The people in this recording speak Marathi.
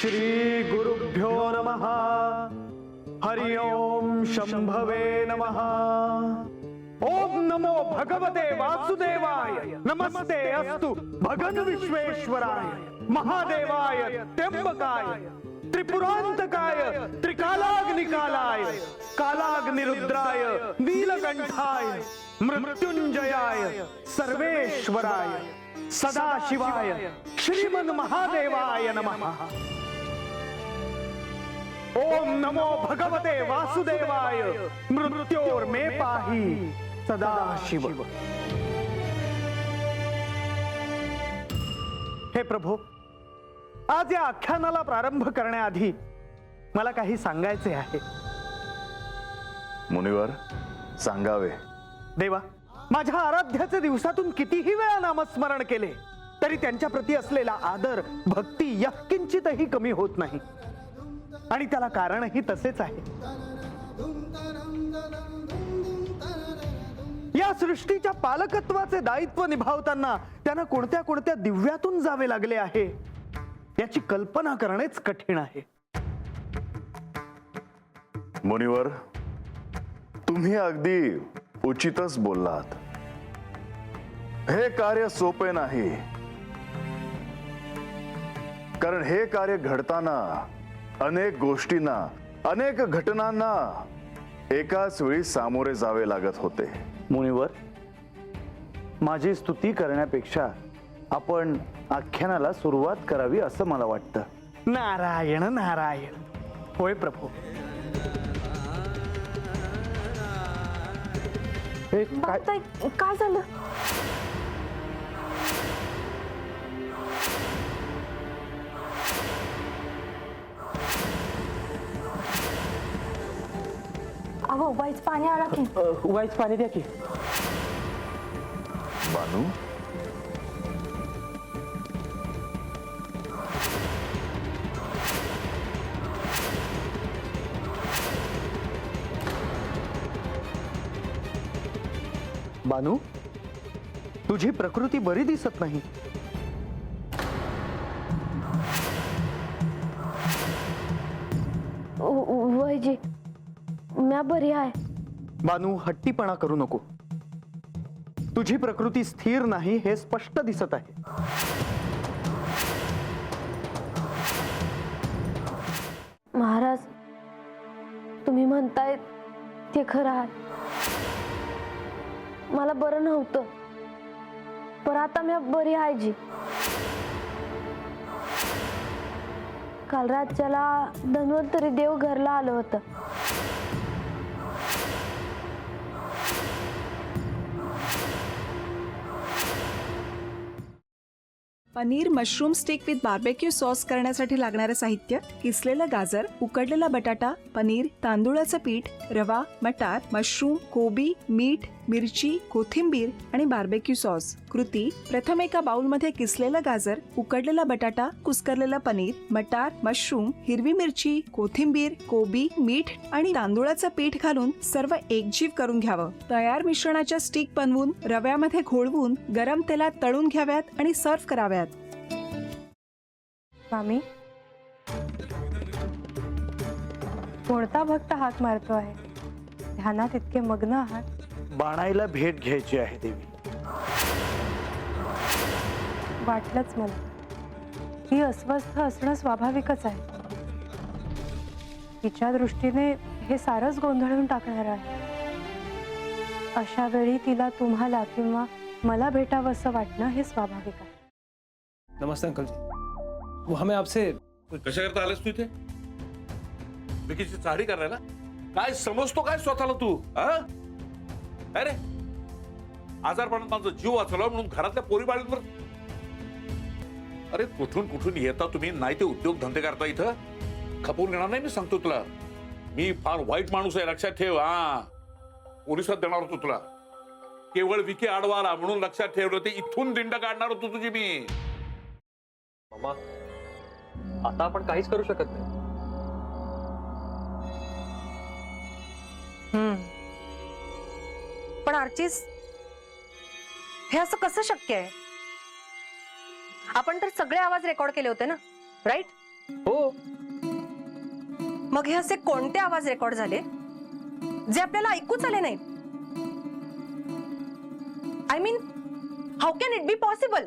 श्री गुरुभ्यो नमः। हरि ओम शंभवे नमः। ओम नमो भगवते वासुदेवाय। नमस्ते अस्तु भगन विश्वेश्वराय महादेवाय त्र्यंबकाय त्रिपुरांतकाय त्रिकालाग्निकालाय कालाग्निरुद्राय नीलकंठाय मृत्युंजयाय सर्वेश्वराय सदाशिवाय श्रीमन महादेवाय नमः। ओम नमो भगवते वासुदेवाय मृत्योर्मे पाहि सदाशिव। हे प्रभू, आज या आख्यानाला प्रारंभ करण्याआधी मला काही सांगायचे आहे। मुनिवर, सांगावे। देवा, माझ्या आराध्याचे दिवसातून कितीही वेळा नामस्मरण केले तरी त्यांच्या प्रती असलेला आदर भक्ती यत्किंचितही कमी होत नाही, आणि त्याला कारणही तसेच आहे। या सृष्टीच्या पालकत्वाचे दायित्व निभावताना त्यांना कोणत्या कोणत्या दिव्यातून जावे लागले आहे याची कल्पना करणेच कठीण आहे। मुनिवर, तुम्ही अगदी उचितच बोललात। हे कार्य सोपे नाही, कारण हे कार्य घडताना अनेक गोष्टींना, अनेक घटनांना एकाच वेळी सामोरे जावे लागत होते। मुनिवर, माझी स्तुती करण्यापेक्षा आपण आख्यानाला सुरुवात करावी असं मला वाटतं। नारायण नारायण। होय प्रभू। काय झालं? अहो, वाईच पाणी आला की। वाईच पाणी द्या की। बानू, बानू, तुझी प्रकृती बरी दिसत नाही। वयजी, म्या बरी आहे। बानू, हट्टीपणा करू नको। तुझी प्रकृती स्थिर नाही हे स्पष्ट दिसत आहे। महाराज, तुम्ही म्हणताय ते खरं आहे। मला बरं नव्हतं, पण आता मी बरी आहे जी। काल राज्याला धन्वंतरी देव घरला आलं होतं। Paneer mushroom stick with barbecue sauce करण्यासाठी लागणारे साहित्य: किसलेलं गाजर, उकडलेला बटाटा, पनीर, तांदूळाचं पीठ, रवा, मटार, मशरूम, कोबी, मीठ, मिरची, कोथिंबीर आणि बार्बेक्यू सॉस। कृती: प्रथम एका बाउलमध्ये किसलेलं गाजर, उकडलेला बटाटा, कुस्करलेलं पनीर, मटार, मशरूम, हिरवी मिरची, कोथिंबीर, कोबी, मीठ आणि तांदूळाचं पीठ घालून सर्व एकजीव करून घ्यावं। तयार मिश्रणाच्या स्टिक बनवून रव्यामध्ये घोळवून गरम तेलात तळून घ्याव्यात आणि सर्व्ह कराव्यात। स्वामी, कोणता भक्त हाक मारतो आहे? ध्यानात इतके मग्न आहात? बाणाईला भेट घ्यायची आहे देवी। वाटलंच मला, ही अस्वस्थ असणं स्वाभाविकच आहे। तिच्या दृष्टीने हे सारंच गोंधळून टाकणार आहे। अशा वेळी तिला तुम्हाला किंवा मला भेटावं असं वाटणं हे स्वाभाविक आहे। नमस्ते अंकल जी, वो हमें आपसे कशा करता आलास तू इथे? विकीची चाळी करायला? काय समजतो काय स्वतःला तू? अरे, आजारपणात माझा जीव वाचवला म्हणून घरातल्या पोरीबाळींवर? अरे, कुठून कुठून येता तुम्ही? नाही ते उद्योग धंदे करता इथं? खपवून घेणार नाही मी, सांगतो तुला। मी फार वाईट माणूस आहे, लक्षात ठेव। पोलिसात देणार होतो तुला। केवळ विकी आडवा आला म्हणून लक्षात ठेवलं, ते इथून दिंड काढणार होतो तुझी मी। मामा, आता आपण काहीच करू शकत नाही। पण आर्चिस, हे असं कसं शक्य आहे? आपण तर सगळे आवाज रेकॉर्ड केले होते ना, राईट? हो. मग हे असे कोणते आवाज रेकॉर्ड झाले जे आपल्याला ऐकूच आले नाहीत? I mean, how can it be possible?